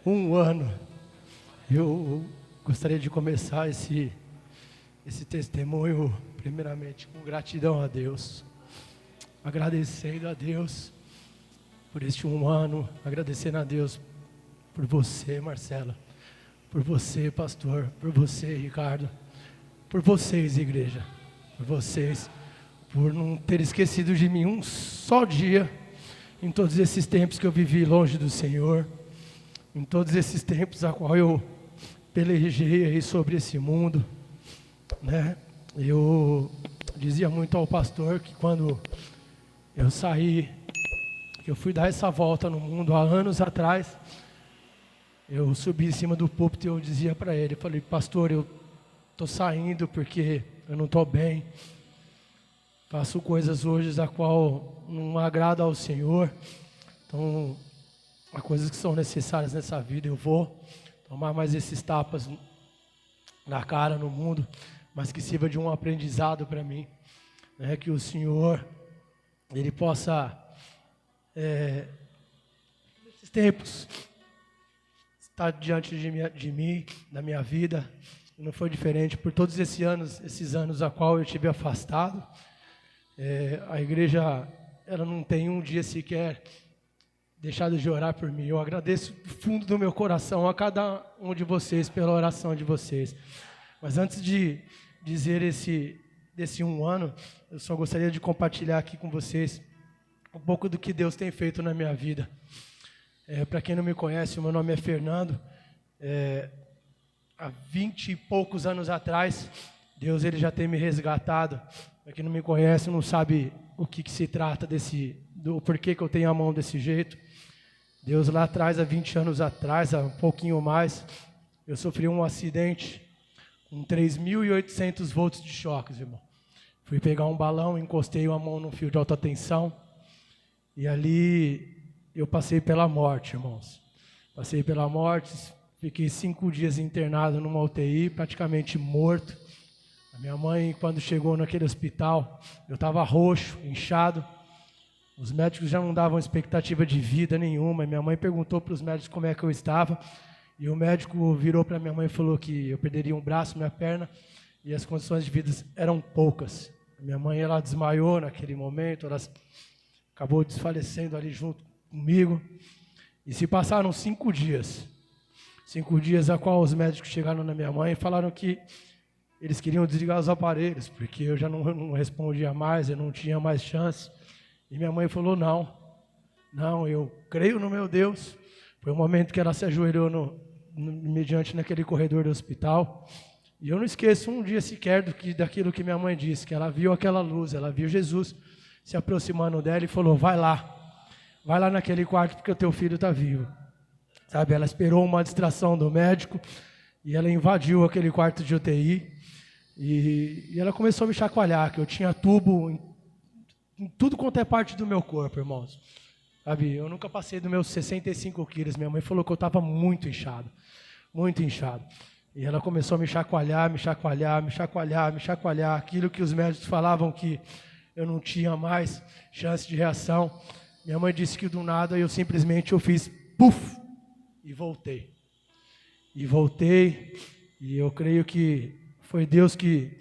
um ano. Eu gostaria de começar esse testemunho, primeiramente, com gratidão a Deus. Agradecendo a Deus por este um ano, agradecendo a Deus por você, Marcela, por você, pastor, por você, Ricardo, por vocês, igreja, por vocês, por não ter esquecido de mim um só dia, em todos esses tempos que eu vivi longe do Senhor, em todos esses tempos a qual eu pelejei aí sobre esse mundo, né? Eu dizia muito ao pastor que quando eu saí, que eu fui dar essa volta no mundo há anos atrás, eu subi em cima do púlpito e eu dizia para ele, falei, pastor, eu estou saindo porque eu não estou bem, faço coisas hoje a qual não agrada ao Senhor, então há coisas que são necessárias nessa vida, eu vou tomar mais esses tapas na cara no mundo, mas que sirva de um aprendizado para mim, né? Que o Senhor, Ele possa, nesses tempos, estar diante de mim, da minha vida. Não foi diferente por todos esses anos a qual eu estive afastado. A igreja, ela não tem um dia sequer deixado de orar por mim. Eu agradeço do fundo do meu coração a cada um de vocês pela oração de vocês. Mas antes de dizer desse um ano, eu só gostaria de compartilhar aqui com vocês um pouco do que Deus tem feito na minha vida. Para quem não me conhece, o meu nome é Fernando. Há 20 e poucos anos atrás, Deus ele já tem me resgatado. Para quem não me conhece, não sabe o que se trata do porquê que eu tenho a mão desse jeito. Deus lá atrás, há 20 anos atrás, há um pouquinho mais, eu sofri um acidente com 3.800 volts de choques, irmão. Fui pegar um balão, encostei a mão num fio de alta tensão e ali eu passei pela morte, irmãos. Passei pela morte, fiquei 5 dias internado numa UTI, praticamente morto. A minha mãe, quando chegou naquele hospital, eu estava roxo, inchado. Os médicos já não davam expectativa de vida nenhuma. Minha mãe perguntou para os médicos como é que eu estava. E o médico virou para minha mãe e falou que eu perderia um braço, minha perna, e as condições de vida eram poucas. Minha mãe, ela desmaiou naquele momento, ela acabou desfalecendo ali junto comigo. E se passaram 5 dias. 5 dias a qual os médicos chegaram na minha mãe e falaram que eles queriam desligar os aparelhos, porque eu já não respondia mais, eu não tinha mais chance. E minha mãe falou, não, eu creio no meu Deus. Foi o momento que ela se ajoelhou mediante naquele corredor do hospital. E eu não esqueço um dia sequer daquilo que minha mãe disse, que ela viu aquela luz, ela viu Jesus se aproximando dela e falou, vai lá naquele quarto porque o teu filho está vivo. Sabe, ela esperou uma distração do médico e ela invadiu aquele quarto de UTI e ela começou a me chacoalhar, que eu tinha tubo em tudo quanto é parte do meu corpo, irmãos. Sabe, eu nunca passei dos meus 65 quilos. Minha mãe falou que eu estava muito inchado. E ela começou a me chacoalhar. Aquilo que os médicos falavam que eu não tinha mais chance de reação. Minha mãe disse que do nada eu fiz puf, e voltei. E eu creio que foi Deus que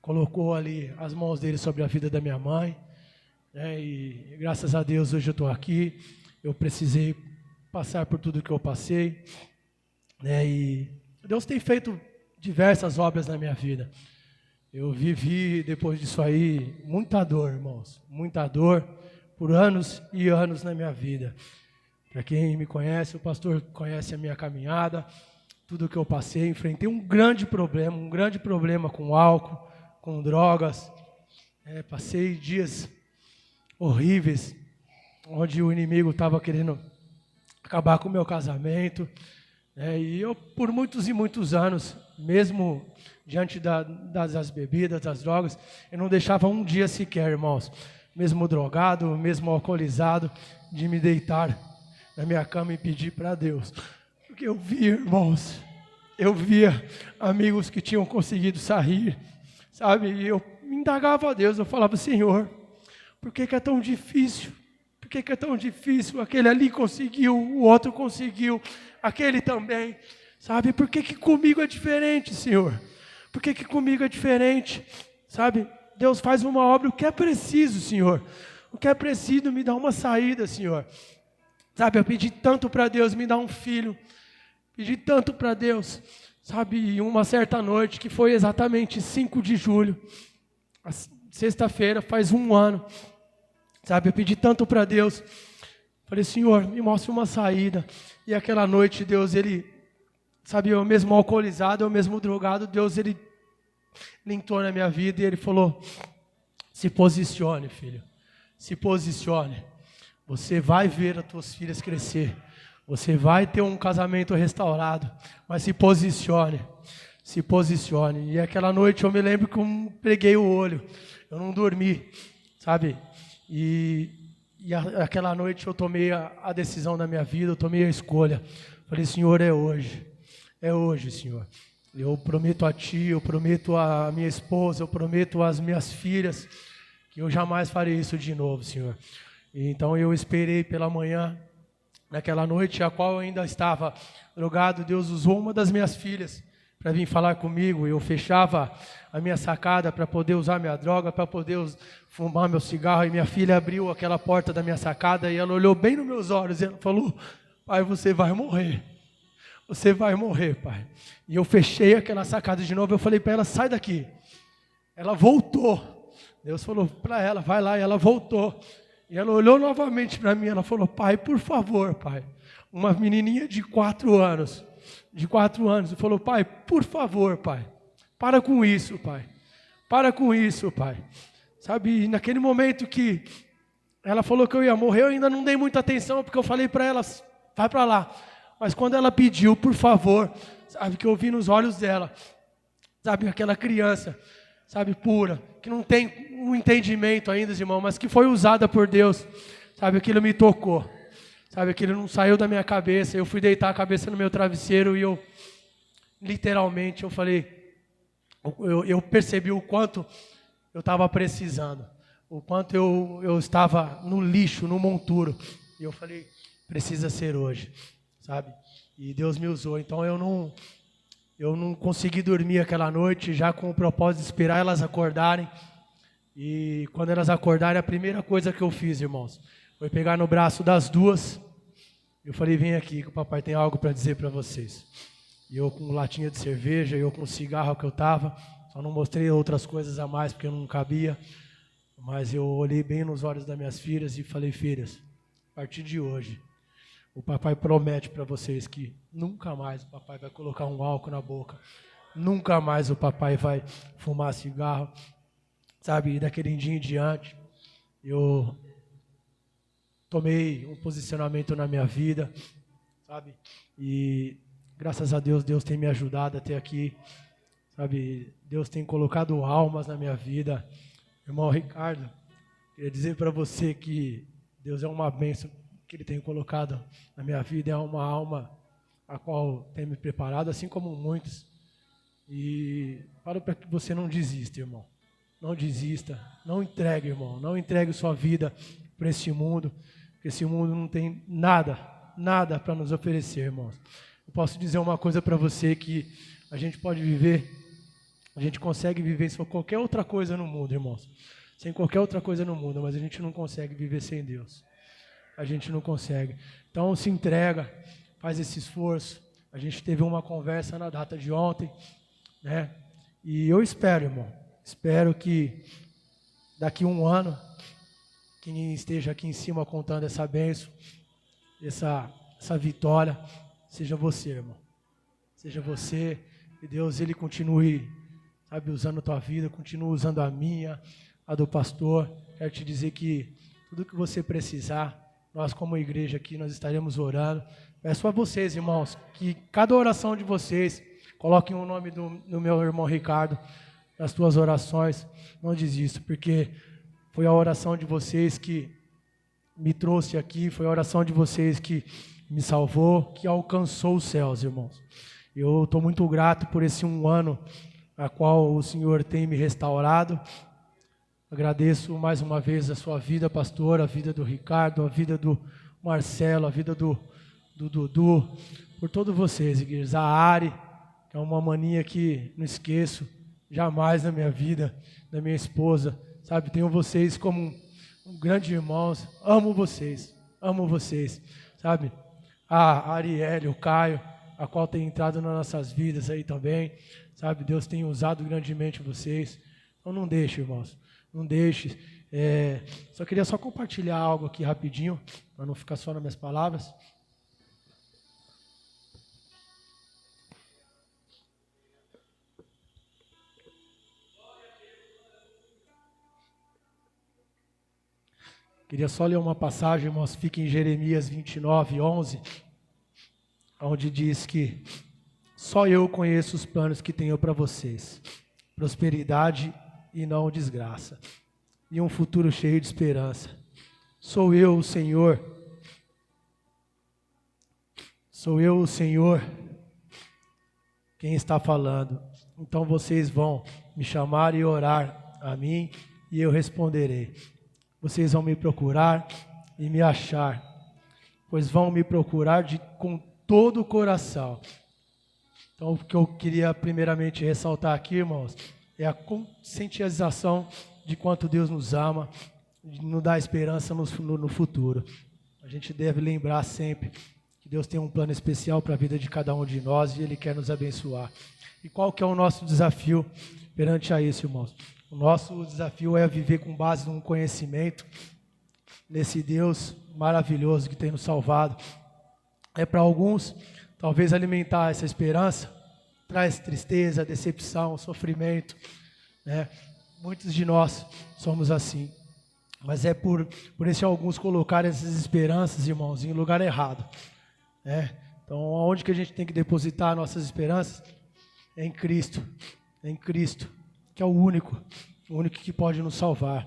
colocou ali as mãos dele sobre a vida da minha mãe, né? E graças a Deus hoje eu estou aqui. Eu precisei passar por tudo que eu passei, né? E Deus tem feito diversas obras na minha vida. Eu vivi depois disso aí muita dor, irmãos, muita dor por anos e anos na minha vida. Para quem me conhece, o pastor conhece a minha caminhada, tudo que eu passei, enfrentei um grande problema com álcool, com drogas. Passei dias horríveis, onde o inimigo estava querendo acabar com o meu casamento. E eu, por muitos e muitos anos, mesmo diante das bebidas, das drogas, eu não deixava um dia sequer, irmãos, mesmo drogado, mesmo alcoolizado, de me deitar na minha cama e pedir para Deus. Porque eu via, irmãos, amigos que tinham conseguido sair, sabe? E eu me indagava a Deus, eu falava, Senhor, por que é tão difícil? Por que é tão difícil? Aquele ali conseguiu, o outro conseguiu, aquele também. Sabe, por que comigo é diferente, Senhor? Por que comigo é diferente? Sabe, Deus faz uma obra, o que é preciso, Senhor? O que é preciso me dá uma saída, Senhor. Sabe, eu pedi tanto para Deus me dar um filho. Pedi tanto para Deus. Sabe, uma certa noite, que foi exatamente 5 de julho. Sexta-feira, faz 1 ano. Sabe, eu pedi tanto para Deus. Falei, Senhor, me mostre uma saída. E aquela noite, Deus, Ele... Sabe, eu mesmo alcoolizado, eu mesmo drogado, Deus, Ele entrou na minha vida e Ele falou, se posicione, filho, se posicione. Você vai ver as tuas filhas crescer, você vai ter um casamento restaurado, mas se posicione, se posicione. E aquela noite eu me lembro que eu preguei o olho, eu não dormi, sabe, aquela noite eu tomei a decisão da minha vida, eu tomei a escolha, falei, Senhor, é hoje, Senhor. Eu prometo a Ti, eu prometo a minha esposa, eu prometo às minhas filhas, que eu jamais farei isso de novo, Senhor. E então eu esperei pela manhã, naquela noite, a qual eu ainda estava drogado, Deus usou uma das minhas filhas para vir falar comigo. Eu fechava a minha sacada para poder usar minha droga, para poder fumar meu cigarro, e minha filha abriu aquela porta da minha sacada e ela olhou bem nos meus olhos e ela falou, pai, você vai morrer. Você vai morrer, pai. E eu fechei aquela sacada de novo, eu falei para ela, sai daqui. Ela voltou. Deus falou para ela, vai lá, e ela voltou. E ela olhou novamente para mim, ela falou, pai, por favor, pai. Uma menininha de 4 anos, e falou, pai, por favor, pai. Para com isso, pai. Para com isso, pai. Sabe, naquele momento que ela falou que eu ia morrer, eu ainda não dei muita atenção, porque eu falei para ela, vai para lá. Mas quando ela pediu, por favor, sabe, que eu vi nos olhos dela, sabe, aquela criança, sabe, pura, que não tem um entendimento ainda, irmão, mas que foi usada por Deus, sabe, aquilo me tocou, sabe, aquilo não saiu da minha cabeça, eu fui deitar a cabeça no meu travesseiro e eu, literalmente, eu falei, eu percebi o quanto eu estava precisando, o quanto eu estava no lixo, no monturo, e eu falei, precisa ser hoje. Sabe? E Deus me usou. Então eu não consegui dormir aquela noite, já com o propósito de esperar elas acordarem. E quando elas acordarem, a primeira coisa que eu fiz, irmãos, foi pegar no braço das duas. Eu falei, vem aqui que o papai tem algo para dizer para vocês. E eu com latinha de cerveja, eu com o cigarro que eu estava, só não mostrei outras coisas a mais porque eu não cabia. Mas eu olhei bem nos olhos das minhas filhas e falei, filhas, a partir de hoje, o papai promete para vocês que nunca mais o papai vai colocar um álcool na boca. Nunca mais o papai vai fumar cigarro. Sabe, e daquele dia em diante, eu tomei um posicionamento na minha vida, sabe? E graças a Deus, Deus tem me ajudado até aqui, sabe? Deus tem colocado almas na minha vida. Irmão Ricardo, queria dizer para você que Deus é uma bênção que Ele tem colocado na minha vida, é uma alma a qual tem me preparado, assim como muitos. E para que você não desista, irmão. Não desista, não entregue, irmão. Não entregue sua vida para esse mundo, porque esse mundo não tem nada para nos oferecer, irmãos. Eu posso dizer uma coisa para você, que a gente pode viver, a gente consegue viver sem qualquer outra coisa no mundo, irmãos. Sem qualquer outra coisa no mundo, mas a gente não consegue viver sem Deus. A gente não consegue. Então se entrega, faz esse esforço. A gente teve uma conversa na data de ontem, né? E eu espero, irmão, espero que daqui 1 ano, quem esteja aqui em cima contando essa bênção, essa vitória, seja você, irmão. Seja você, e Deus, Ele continue, sabe, usando a tua vida, continue usando a minha, a do pastor. Quero te dizer que tudo que você precisar, nós como igreja aqui, nós estaremos orando. Peço a vocês, irmãos, que cada oração de vocês, coloquem o nome do meu irmão Ricardo nas tuas orações. Não desista, porque foi a oração de vocês que me trouxe aqui, foi a oração de vocês que me salvou, que alcançou os céus, irmãos. Eu estou muito grato por esse 1 ano a qual o Senhor tem me restaurado. Agradeço mais uma vez a sua vida, pastor, a vida do Ricardo, a vida do Marcelo, a vida do Dudu, por todos vocês, igreja. A Ari, que é uma maninha que não esqueço jamais na minha vida, da minha esposa, sabe? Tenho vocês como um grande irmãos, amo vocês, sabe? A Arielle, o Caio, a qual tem entrado nas nossas vidas aí também, sabe? Deus tem usado grandemente vocês. Então não deixe, irmãos, não deixe. Só queria compartilhar algo aqui rapidinho, para não ficar só nas minhas palavras. Queria só ler uma passagem, irmãos, fica em Jeremias 29:11, onde diz que só eu conheço os planos que tenho para vocês, prosperidade e não desgraça, e um futuro cheio de esperança. Sou eu, o Senhor, quem está falando. Então vocês vão me chamar e orar a mim, e eu responderei. Vocês vão me procurar e me achar, pois vão me procurar com todo o coração. Então, o que eu queria primeiramente ressaltar aqui, irmãos, é a conscientização de quanto Deus nos ama, de nos dar esperança no futuro. A gente deve lembrar sempre que Deus tem um plano especial para a vida de cada um de nós e Ele quer nos abençoar. E qual que é o nosso desafio perante a isso, irmãos? O nosso desafio é viver com base num conhecimento nesse Deus maravilhoso que tem nos salvado. Para alguns, talvez alimentar essa esperança traz tristeza, decepção, sofrimento, né? Muitos de nós somos assim. Mas é por esse alguns colocar essas esperanças, irmãos, em lugar errado, né? Então, aonde que a gente tem que depositar nossas esperanças? É em Cristo, que é o único que pode nos salvar,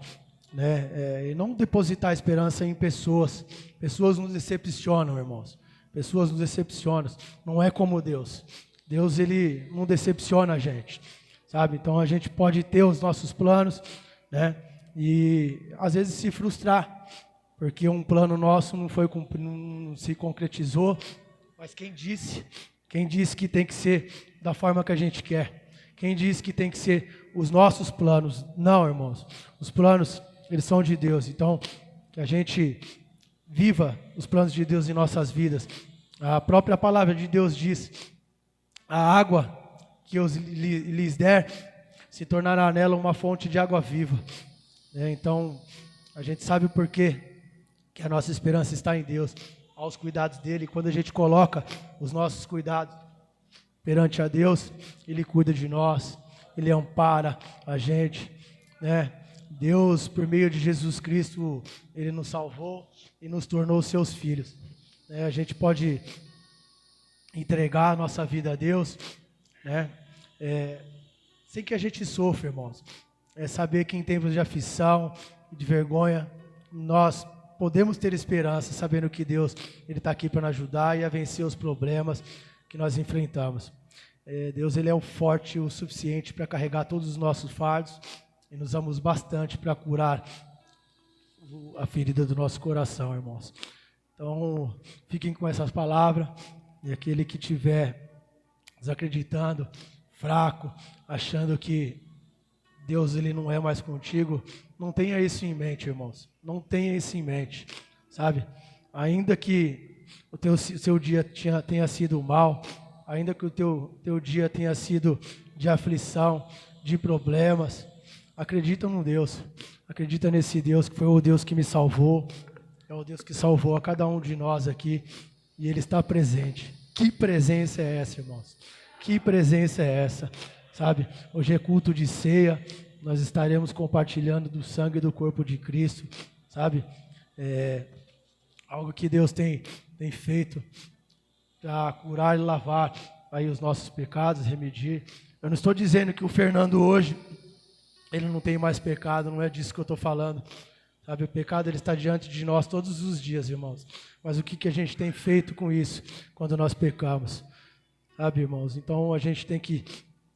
né? E não depositar esperança em pessoas. Pessoas nos decepcionam, irmãos. Pessoas nos decepcionam. Não é como Deus. Deus, Ele não decepciona a gente, sabe? Então a gente pode ter os nossos planos, né? E às vezes se frustrar, porque um plano nosso não se concretizou. Mas quem disse que tem que ser da forma que a gente quer? Quem disse que tem que ser os nossos planos? Não, irmãos. Os planos, eles são de Deus. Então, que a gente viva os planos de Deus em nossas vidas. A própria palavra de Deus diz: a água que eu lhes der se tornará nela uma fonte de água viva. Então, a gente sabe o porquê que a nossa esperança está em Deus, aos cuidados dEle. Quando a gente coloca os nossos cuidados perante a Deus, Ele cuida de nós, Ele ampara a gente, né? Deus, por meio de Jesus Cristo, Ele nos salvou e nos tornou seus filhos. A gente pode entregar a nossa vida a Deus, né? Sem que a gente sofra, irmãos. Saber que em tempos de aflição, de vergonha, nós podemos ter esperança, sabendo que Deus Ele está aqui para nos ajudar e a vencer os problemas que nós enfrentamos. Deus, Ele é o forte o suficiente para carregar todos os nossos fardos e nos amamos bastante para curar a ferida do nosso coração, irmãos. Então, fiquem com essas palavras, e aquele que estiver desacreditando, fraco, achando que Deus Ele não é mais contigo, não tenha isso em mente, irmãos. Não tenha isso em mente, sabe? Ainda que o seu dia tenha sido mal, ainda que o teu dia tenha sido de aflição, de problemas, acredita no Deus. Acredita nesse Deus que foi o Deus que me salvou, é o Deus que salvou a cada um de nós aqui, e Ele está presente. Que presença é essa, irmãos? Que presença é essa? Sabe? Hoje é culto de ceia, nós estaremos compartilhando do sangue e do corpo de Cristo, sabe? Algo que Deus tem feito para curar e lavar aí os nossos pecados, remediar. Eu não estou dizendo que o Fernando hoje, ele não tem mais pecado, não é disso que eu estou falando. Sabe, o pecado ele está diante de nós todos os dias, irmãos. Mas o que a gente tem feito com isso quando nós pecamos? Sabe, irmãos? Então a gente tem que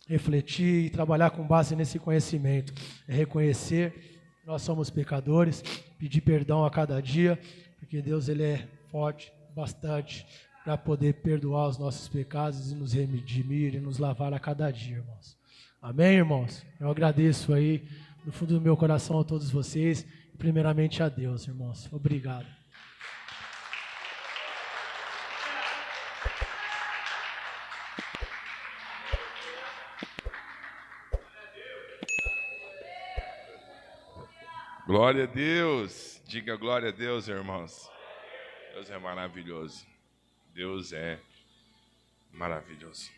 refletir e trabalhar com base nesse conhecimento. É reconhecer nós somos pecadores, pedir perdão a cada dia, porque Deus ele é forte bastante para poder perdoar os nossos pecados e nos redimir e nos lavar a cada dia, irmãos. Amém, irmãos? Eu agradeço aí do fundo do meu coração a todos vocês e primeiramente a Deus, irmãos. Obrigado. Glória a Deus. Diga glória a Deus, irmãos. Deus é maravilhoso. Deus é maravilhoso.